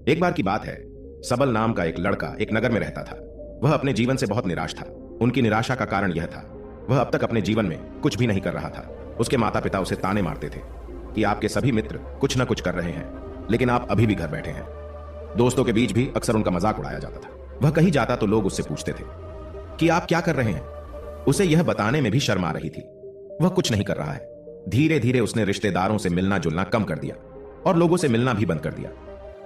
एक बार की बात है, सबल नाम का एक लड़का एक नगर में रहता था। वह अपने जीवन से बहुत निराश था। उनकी निराशा का कारण यह था, वह अब तक अपने जीवन में कुछ भी नहीं कर रहा था। उसके माता पिता उसे ताने मारते थे कि आपके सभी मित्र कुछ न कुछ कर रहे हैं, लेकिन आप अभी भी घर बैठे हैं। दोस्तों के बीच भी अक्सर उनका मजाक उड़ाया जाता था। वह कहीं जाता तो लोग उससे पूछते थे कि आप क्या कर रहे हैं। उसे यह बताने में भी शर्म आ रही थी। वह कुछ नहीं कर रहा है। धीरे धीरे उसने रिश्तेदारों से मिलना जुलना कम कर दिया और लोगों से मिलना भी बंद कर दिया।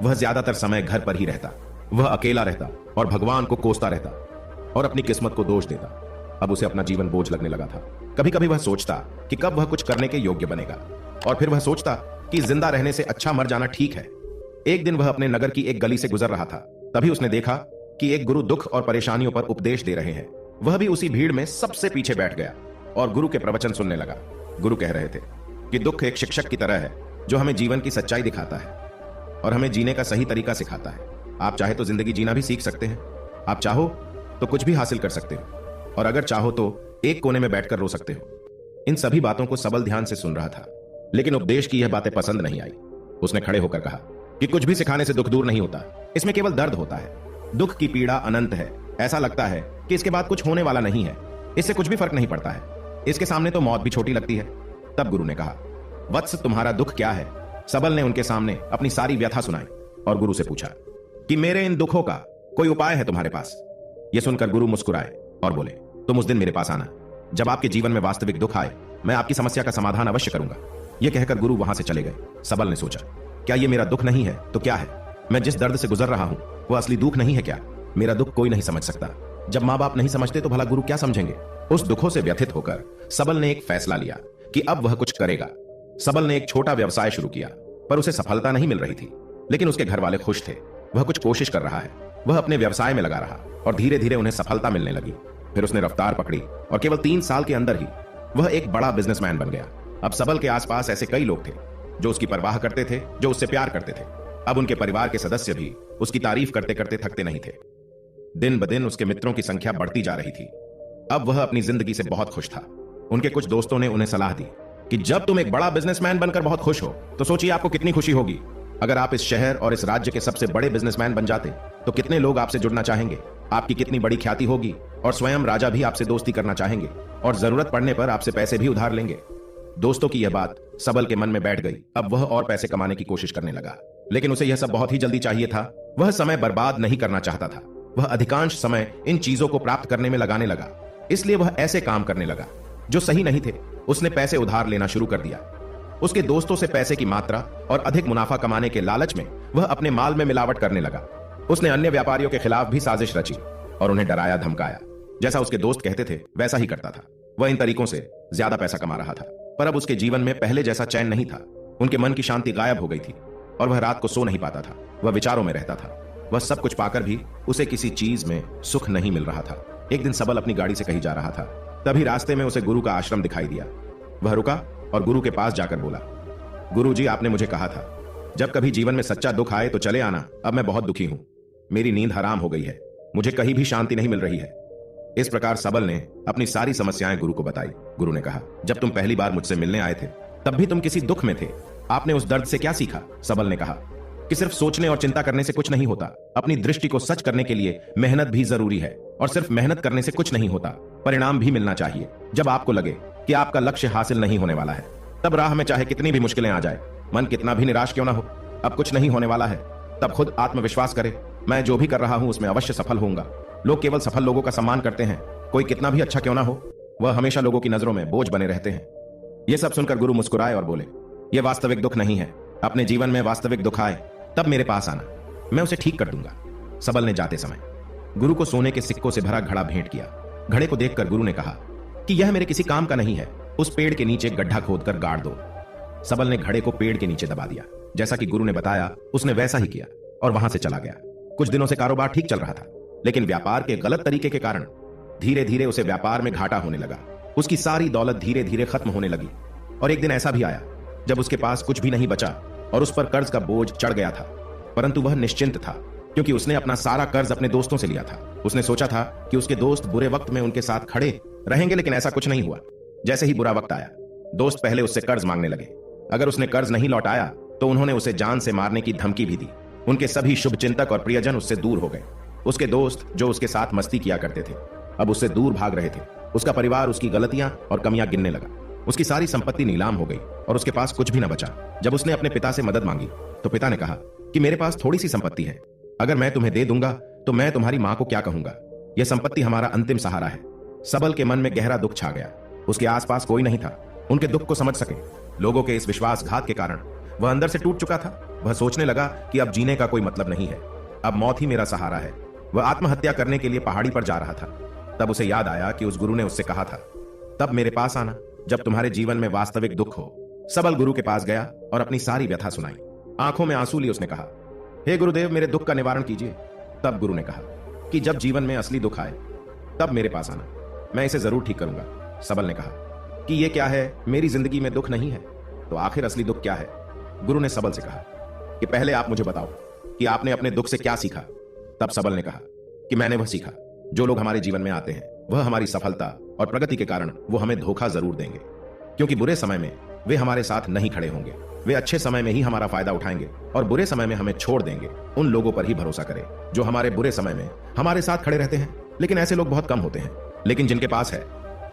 वह ज्यादातर समय घर पर ही रहता। वह अकेला रहता और भगवान को कोसता रहता और अपनी किस्मत को दोष देता। अब उसे अपना जीवन बोझ लगने लगा था। कभी कभी वह सोचता कि कब वह कुछ करने के योग्य बनेगा, और फिर वह सोचता कि जिंदा रहने से अच्छा मर जाना ठीक है। एक दिन वह अपने नगर की एक गली से गुजर रहा था। तभी उसने देखा कि एक गुरु दुख और परेशानियों पर उपदेश दे रहे हैं। वह भी उसी भीड़ में सबसे पीछे बैठ गया और गुरु के प्रवचन सुनने लगा। गुरु कह रहे थे कि दुख एक शिक्षक की तरह है जो हमें जीवन की सच्चाई दिखाता है और हमें जीने का सही तरीका सिखाता है। आप चाहे तो जिंदगी जीना भी सीख सकते हैं। आप चाहो तो कुछ भी हासिल कर सकते हो, और अगर चाहो तो एक कोने में बैठकर रो सकते हो। इन सभी बातों को सबल ध्यान से सुन रहा था, लेकिन उपदेश की यह बातें पसंद नहीं आई। उसने खड़े होकर कहा कि कुछ भी सिखाने से दुख दूर नहीं होता, इसमें केवल दर्द होता है। दुख की पीड़ा अनंत है। ऐसा लगता है कि इसके बाद कुछ होने वाला नहीं है। इससे कुछ भी फर्क नहीं पड़ता है। इसके सामने तो मौत भी छोटी लगती है। तब गुरु ने कहा, वत्स, तुम्हारा दुख क्या है? सबल ने उनके सामने अपनी सारी व्यथा सुनाई और गुरु से पूछा कि मेरे इन दुखों का कोई उपाय है तुम्हारे पास? यह सुनकर गुरु मुस्कुराए और बोले, तुम उस दिन मेरे पास आना जब आपके जीवन में वास्तविक दुख आए। मैं आपकी समस्या का समाधान अवश्य करूंगा। यह कहकर गुरु वहां से चले गए। सबल ने सोचा, क्या यह मेरा दुख नहीं है तो क्या है? मैं जिस दर्द से गुजर रहा हूं वो असली दुख नहीं है क्या? मेरा दुख कोई नहीं समझ सकता। जब मां बाप नहीं समझते तो भला गुरु क्या समझेंगे? उस दुखों से व्यथित होकर सबल ने एक फैसला लिया कि अब वह कुछ करेगा। सबल ने एक छोटा व्यवसाय शुरू किया, पर उसे सफलता नहीं मिल रही थी, लेकिन उसके घर वाले खुश थे। वह कुछ कोशिश कर रहा है। वह अपने व्यवसाय में लगा रहा और धीरे धीरे उन्हें सफलता मिलने लगी। फिर उसने रफ्तार पकड़ी और केवल 3 साल के अंदर ही वह एक बड़ा बिजनेसमैन बन गया। अब सबल के आसपास ऐसे कई लोग थे जो उसकी परवाह करते थे, जो उससे प्यार करते थे। अब उनके परिवार के सदस्य भी उसकी तारीफ करते करते थकते नहीं थे। दिन ब दिन उसके मित्रों की संख्या बढ़ती जा रही थी। अब वह अपनी जिंदगी से बहुत खुश था। उनके कुछ दोस्तों ने उन्हें सलाह दी कि जब तुम एक बड़ा बिजनेसमैन बनकर बहुत खुश हो तो सोचिए आपको कितनी खुशी होगी। अगर आप इस शहर और इस राज्य के सबसे बड़े बिजनेसमैन बन जाते तो कितने लोग आपसे जुड़ना चाहेंगे, आपकी कितनी बड़ी ख्याति होगी, और स्वयं राजा भी आपसे दोस्ती करना चाहेंगे और जरूरत पड़ने पर आपसे पैसे भी उधार लेंगे। दोस्तों की यह बात सबल के मन में बैठ गई। अब वह और पैसे कमाने की कोशिश करने लगा, लेकिन उसे यह सब बहुत ही जल्दी चाहिए था। वह समय बर्बाद नहीं करना चाहता था। वह अधिकांश समय इन चीजों को प्राप्त करने में लगाने लगा। इसलिए वह ऐसे काम करने लगा जो सही नहीं थे। उसने पैसे उधार लेना शुरू कर दिया। उसके दोस्तों से पैसे की मात्रा और अधिक मुनाफा कमाने के लालच में वह अपने माल में मिलावट करने लगा। उसने अन्य व्यापारियों के खिलाफ भी साजिश रची और उन्हें डराया धमकाया। जैसा उसके दोस्त कहते थे वैसा ही करता था। वह इन तरीकों से ज्यादा पैसा कमा रहा था, पर अब उसके जीवन में पहले जैसा चैन नहीं था। उनके मन की शांति गायब हो गई थी और वह रात को सो नहीं पाता था। वह विचारों में रहता था। वह सब कुछ पाकर भी उसे किसी चीज में सुख नहीं मिल रहा था। एक दिन सबल अपनी गाड़ी से कहीं जा रहा था। तभी रास्ते में उसे गुरु का आश्रम दिखाई दिया। वह रुका और गुरु के पास जाकर बोला, गुरु जी, आपने मुझे कहा था जब कभी जीवन में सच्चा दुख आए तो चले आना। अब मैं बहुत दुखी हूं। मेरी नींद हराम हो गई है। मुझे कहीं भी शांति नहीं मिल रही है। इस प्रकार सबल ने अपनी सारी समस्याएं गुरु को बताई। गुरु ने कहा, जब तुम पहली बार मुझसे मिलने आए थे तब भी तुम किसी दुख में थे। आपने उस दर्द से क्या सीखा? सबल ने कहा कि सिर्फ सोचने और चिंता करने से कुछ नहीं होता। अपनी दृष्टि को सच करने के लिए मेहनत भी जरूरी है, और सिर्फ मेहनत करने से कुछ नहीं होता, परिणाम भी मिलना चाहिए। जब आपको लगे कि आपका लक्ष्य हासिल नहीं होने वाला है, तब राह में चाहे कितनी भी मुश्किलें आ जाए, मन कितना भी निराश क्यों ना हो, अब कुछ नहीं होने वाला है, तब खुद आत्मविश्वास करे, मैं जो भी कर रहा हूं उसमें अवश्य सफल होऊंगा। लोग केवल सफल लोगों का सम्मान करते हैं। कोई कितना भी अच्छा क्यों ना हो, वह हमेशा लोगों की नजरों में बोझ बने रहते हैं। यह सब सुनकर गुरु मुस्कुराए और बोले, यह वास्तविक दुख नहीं है। अपने जीवन में वास्तविक दुख आए तब मेरे पास आना, मैं उसे ठीक कर दूंगा। सबल ने जाते समय गुरु को सोने के सिक्कों से भरा घड़ा भेंट किया। घड़े को देखकर गुरु ने कहा कि यह मेरे किसी काम का नहीं है। उस पेड़ के नीचे गड्ढा खोदकर गाड़ दो। सबल ने घड़े को पेड़ के नीचे दबा दिया। जैसा कि गुरु ने बताया उसने वैसा ही किया और वहां से चला गया। कुछ दिनों से कारोबार ठीक चल रहा था, लेकिन व्यापार के गलत तरीके के कारण धीरे धीरे उसे व्यापार में घाटा होने लगा। उसकी सारी दौलत धीरे धीरे खत्म होने लगी और एक दिन ऐसा भी आया जब उसके पास कुछ भी नहीं बचा और उस पर कर्ज का बोझ चढ़ गया था। परंतु वह निश्चिंत था, क्योंकि उसने अपना सारा कर्ज अपने दोस्तों से लिया था। उसने सोचा था कि उसके दोस्त बुरे वक्त में उनके साथ खड़े रहेंगे, लेकिन ऐसा कुछ नहीं हुआ। जैसे ही बुरा वक्त आया, दोस्त पहले उससे कर्ज मांगने लगे। अगर उसने कर्ज नहीं लौटाया तो उन्होंने उसे जान से मारने की धमकी भी दी। उनके सभी शुभ चिंतक और प्रियजन उससे दूर हो गए। उसके दोस्त जो उसके साथ मस्ती किया करते थे अब उससे दूर भाग रहे थे। उसका परिवार उसकी गलतियां और कमियां गिनने लगा। उसकी सारी संपत्ति नीलाम हो गई और उसके पास कुछ भी न बचा। जब उसने अपने पिता से मदद मांगी तो पिता ने कहा कि मेरे पास थोड़ी सी संपत्ति है, अगर मैं तुम्हें दे दूंगा तो मैं तुम्हारी मां को क्या कहूंगा। यह संपत्ति हमारा अंतिम सहारा है। सबल के मन में गहरा दुख छा गया। उसके आसपास कोई नहीं था उनके दुख को समझ सके। लोगों के इस विश्वासघात के कारण वह अंदर से टूट चुका था। वह सोचने लगा कि अब जीने का कोई मतलब नहीं है, अब मौत ही मेरा सहारा है। वह आत्महत्या करने के लिए पहाड़ी पर जा रहा था। तब उसे याद आया कि उस गुरु ने उससे कहा था, तब मेरे पास आना जब तुम्हारे जीवन में वास्तविक दुख हो। सबल गुरु के पास गया और अपनी सारी व्यथा सुनाई। आंखों में आंसू लिए उसने कहा, हे गुरुदेव, मेरे दुख का निवारण कीजिए। तब गुरु ने कहा कि जब जीवन में असली दुख आए तब मेरे पास आना, मैं इसे जरूर ठीक करूंगा। सबल ने कहा कि यह क्या है, मेरी जिंदगी में दुख नहीं है, तो आखिर असली दुख क्या है। गुरु ने सबल से कहा कि पहले आप मुझे बताओ कि आपने अपने दुख से क्या सीखा। तब सबल ने कहा कि मैंने वह सीखा, जो लोग हमारे जीवन में आते हैं वह हमारी सफलता और प्रगति के कारण वो हमें धोखा जरूर देंगे, क्योंकि बुरे समय में वे हमारे साथ नहीं खड़े होंगे। वे अच्छे समय में ही हमारा फायदा उठाएंगे और बुरे समय में हमें छोड़ देंगे। उन लोगों पर ही भरोसा करें जो हमारे बुरे समय में हमारे साथ खड़े रहते हैं। लेकिन ऐसे लोग बहुत कम होते हैं, लेकिन जिनके पास है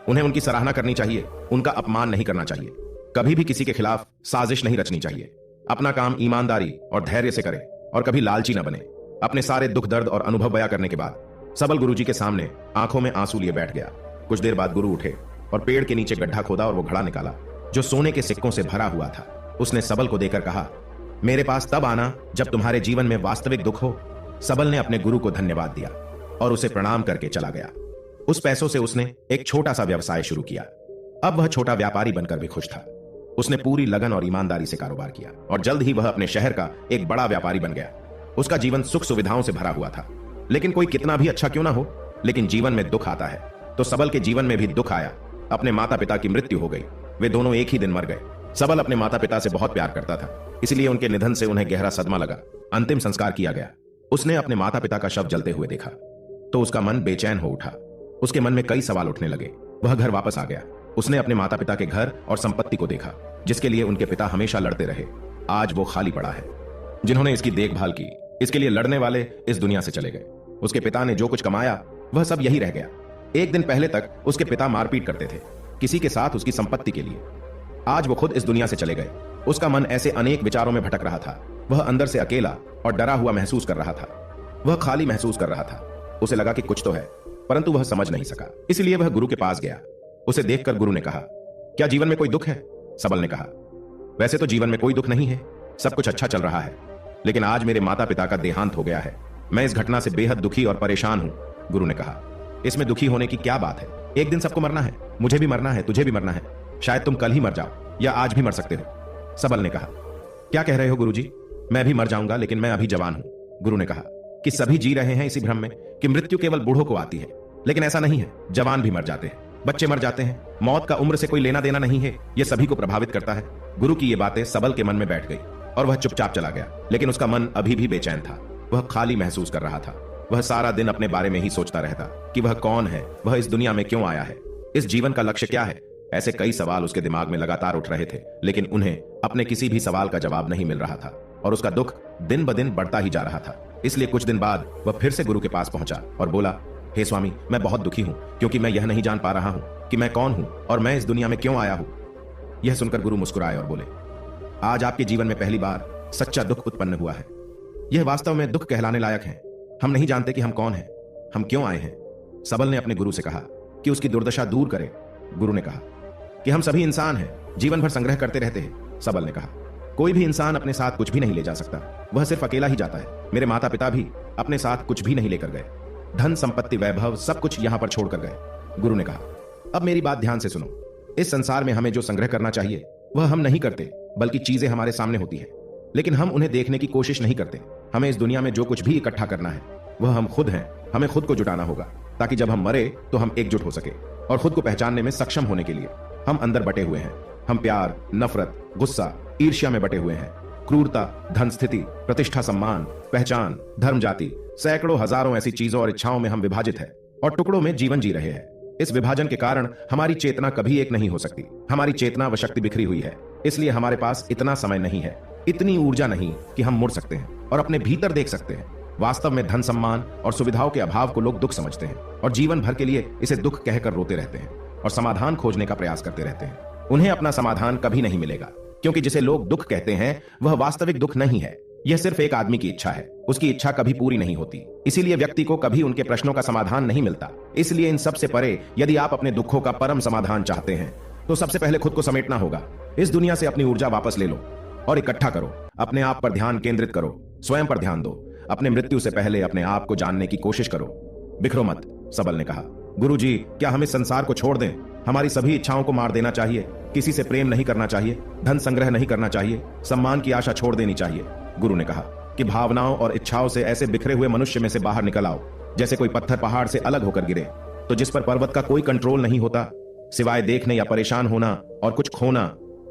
उन्हें उनकी सराहना करनी चाहिए, उनका अपमान नहीं करना चाहिए। कभी भी किसी के खिलाफ साजिश नहीं रचनी चाहिए। अपना काम ईमानदारी और धैर्य से करें और कभी लालची न बने। अपने सारे दुख दर्द और अनुभव बयां करने के बाद सबल गुरुजी के सामने आंखों में आंसू लिए बैठ गया। कुछ देर बाद गुरु उठे और पेड़ के नीचे गड्ढा खोदा और वो घड़ा निकाला जो सोने के सिक्कों से भरा हुआ था। उसने सबल को देकर कहा, मेरे पास तब आना जब तुम्हारे जीवन में वास्तविक दुख हो। सबल ने अपने गुरु को धन्यवाद दिया और उसे प्रणाम करके चला गया। उस पैसों से उसने एक छोटा सा व्यवसाय शुरू किया। अब वह छोटा व्यापारी बनकर भी खुश था। उसने पूरी लगन और ईमानदारी से कारोबार किया और जल्द ही वह अपने शहर का एक बड़ा व्यापारी बन गया। उसका जीवन सुख सुविधाओं से भरा हुआ था। लेकिन कोई कितना भी अच्छा क्यों ना हो, लेकिन जीवन में दुख आता है। तो सबल के जीवन में भी दुख आया। अपने माता पिता की मृत्यु हो गई। वे दोनों एक ही दिन मर गए। सबल अपने माता पिता से बहुत प्यार करता था, इसलिए उनके निधन से उन्हें गहरा सदमा लगा। अंतिम संस्कार किया गया। उसने अपने माता पिता का शव जलते हुए देखा तो उसका मन बेचैन हो उठा। उसके मन में कई सवाल उठने लगे। वह घर वापस आ गया। उसने अपने माता पिता के घर और संपत्ति को देखा जिसके लिए उनके पिता हमेशा लड़ते रहे। आज वो खाली पड़ा है। जिन्होंने इसकी देखभाल की, इसके लिए लड़ने वाले इस दुनिया से चले गए। उसके पिता ने जो कुछ कमाया वह सब यही रह गया। एक दिन पहले तक उसके पिता मारपीट करते थे किसी के साथ उसकी संपत्ति के लिए। आज वो खुद इस दुनिया से चले गए। उसका मन ऐसे अनेक विचारों में भटक रहा था। वह अंदर से अकेला और डरा हुआ महसूस कर रहा था। वह खाली महसूस कर रहा था। उसे लगा कि कुछ तो है, परंतु वह समझ नहीं सका। इसलिए वह गुरु के पास गया। उसे देखकर गुरु ने कहा, क्या जीवन में कोई दुख है? सबल ने कहा, वैसे तो जीवन में कोई दुख नहीं है, सब कुछ अच्छा चल रहा है, लेकिन आज मेरे माता पिता का देहांत हो गया है। मैं इस घटना से बेहद दुखी और परेशान हूं। गुरु ने कहा, इसमें दुखी होने की क्या बात है? एक दिन सबको मरना है। मुझे भी मरना है, तुझे भी मरना है। शायद तुम कल ही मर जाओ या आज भी मर सकते हो। सबल ने कहा, क्या कह रहे हो गुरुजी? मैं भी मर जाऊंगा, लेकिन मैं अभी जवान हूं। गुरु ने कहा कि सभी जी रहे हैं इसी भ्रम में कि मृत्यु केवल बूढ़ों को आती है, लेकिन ऐसा नहीं है। जवान भी मर जाते हैं, बच्चे मर जाते हैं। मौत का उम्र से कोई लेना देना नहीं है। यह सभी को प्रभावित करता है। गुरु की ये बातें सबल के मन में बैठ गई और वह चुपचाप चला गया। लेकिन उसका मन अभी भी बेचैन था। वह खाली महसूस कर रहा था। वह सारा दिन अपने बारे में ही सोचता रहता कि वह कौन है, वह इस दुनिया में क्यों आया है, इस जीवन का लक्ष्य क्या है। ऐसे कई सवाल उसके दिमाग में लगातार उठ रहे थे, लेकिन उन्हें अपने किसी भी सवाल का जवाब नहीं मिल रहा था और उसका दुख दिन ब दिन बढ़ता ही जा रहा था। इसलिए कुछ दिन बाद वह फिर से गुरु के पास पहुंचा और बोला, हे स्वामी, मैं बहुत दुखी हूं क्योंकि मैं यह नहीं जान पा रहा हूं कि मैं कौन हूं और मैं इस दुनिया में क्यों आया हूं। यह सुनकर गुरु मुस्कुराए और बोले, आज आपके जीवन में पहली बार सच्चा दुख उत्पन्न हुआ है। यह वास्तव में दुख कहलाने लायक है। हम नहीं जानते कि हम कौन हैं, हम क्यों आए हैं। सबल ने अपने गुरु से कहा कि उसकी दुर्दशा दूर करे। गुरु ने कहा कि हम सभी इंसान हैं, जीवन भर संग्रह करते रहते हैं। सबल ने कहा, कोई भी इंसान अपने साथ कुछ भी नहीं ले जा सकता, वह सिर्फ अकेला ही जाता है। मेरे माता पिता भी अपने साथ कुछ भी नहीं लेकर गए। धन संपत्ति वैभव सब कुछ यहां पर छोड़कर गए। गुरु ने कहा, अब मेरी बात ध्यान से सुनो। इस संसार में हमें जो संग्रह करना चाहिए वह हम नहीं करते, बल्कि चीजें हमारे सामने होती है, लेकिन हम उन्हें देखने की कोशिश नहीं करते। हमें इस दुनिया में जो कुछ भी इकट्ठा करना है वह हम खुद हैं। हमें खुद को जुटाना होगा ताकि जब हम मरे तो हम एकजुट हो सके। और खुद को पहचानने में सक्षम होने के लिए हम अंदर बटे हुए हैं। हम प्यार, नफरत, गुस्सा, ईर्ष्या में बटे हुए हैं। क्रूरता, धन, स्थिति, प्रतिष्ठा, सम्मान, पहचान, धर्म, जाति, सैकड़ों हजारों ऐसी चीजों और इच्छाओं में हम विभाजित हैं और टुकड़ों में जीवन जी रहे हैं। इस विभाजन के कारण हमारी चेतना कभी एक नहीं हो सकती। हमारी चेतना व शक्ति बिखरी हुई है, इसलिए हमारे पास इतना समय नहीं है, इतनी ऊर्जा नहीं कि हम मुड़ सकते हैं। और अपने भीतर देख सकते हैं। वास्तव में धन सम्मान और सुविधाओं के अभाव को लोग दुख समझते हैं और जीवन भर के लिए इसे दुख कहकर रोते रहते हैं और समाधान खोजने का प्रयास करते रहते हैं। उन्हें अपना समाधान कभी नहीं मिलेगा, क्योंकि जिसे लोग दुख कहते हैं वह वास्तविक दुख नहीं है। यह सिर्फ एक आदमी की इच्छा है, उसकी इच्छा कभी पूरी नहीं होती। इसीलिए व्यक्ति को कभी उनके प्रश्नों का समाधान नहीं मिलता। इसलिए इन सब से परे यदि आप अपने दुखों का परम समाधान चाहते हैं तो सबसे पहले खुद को समेटना होगा। इस दुनिया से अपनी ऊर्जा वापस ले लो और इकट्ठा करो। अपने आप पर ध्यान केंद्रित करो, स्वयं पर ध्यान दो। अपने मृत्यु से पहले अपने आप को जानने की कोशिश करो। बिखरो मत, सबल ने कहा। गुरुजी, क्या हम इस संसार को छोड़ दें? हमारी सभी इच्छाओं को मार देना चाहिए? किसी से प्रेम नहीं करना चाहिए? धन संग्रह नहीं करना चाहिए? सम्मान की आशा छोड़ देनी चाहिए? गुरु ने कहा कि भावनाओं और इच्छाओं से ऐसे बिखरे हुए मनुष्य में से बाहर निकल आओ, जैसे कोई पत्थर पहाड़ से अलग होकर गिरे तो जिस पर पर्वत का कोई कंट्रोल नहीं होता सिवाय देखने या परेशान होना और कुछ खोना।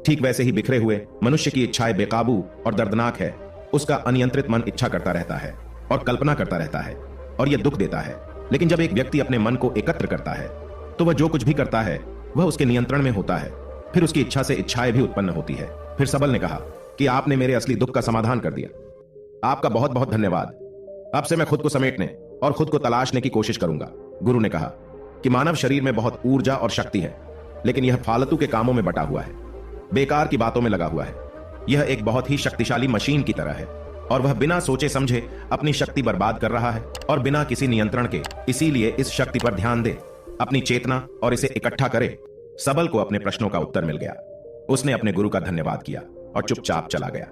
ठीक वैसे ही बिखरे हुए मनुष्य की इच्छाएं बेकाबू और दर्दनाक है। उसका अनियंत्रित मन इच्छा करता रहता है और कल्पना करता रहता है और यह दुख देता है। लेकिन जब एक व्यक्ति अपने मन को एकत्र करता है तो वह जो कुछ भी करता है वह उसके नियंत्रण में होता है। फिर उसकी इच्छा से इच्छाएं भी उत्पन्न होती है। फिर सबल ने कहा कि आपने मेरे असली दुख का समाधान कर दिया। आपका बहुत बहुत धन्यवाद। अब से मैं खुद को समेटने और खुद को तलाशने की कोशिश करूंगा। गुरु ने कहा कि मानव शरीर में बहुत ऊर्जा और शक्ति है, लेकिन यह फालतू के कामों में बटा हुआ है, बेकार की बातों में लगा हुआ है। यह एक बहुत ही शक्तिशाली मशीन की तरह है और वह बिना सोचे समझे अपनी शक्ति बर्बाद कर रहा है और बिना किसी नियंत्रण के। इसीलिए इस शक्ति पर ध्यान दे, अपनी चेतना और इसे इकट्ठा करे। सबल को अपने प्रश्नों का उत्तर मिल गया। उसने अपने गुरु का धन्यवाद किया और चुपचाप चला गया।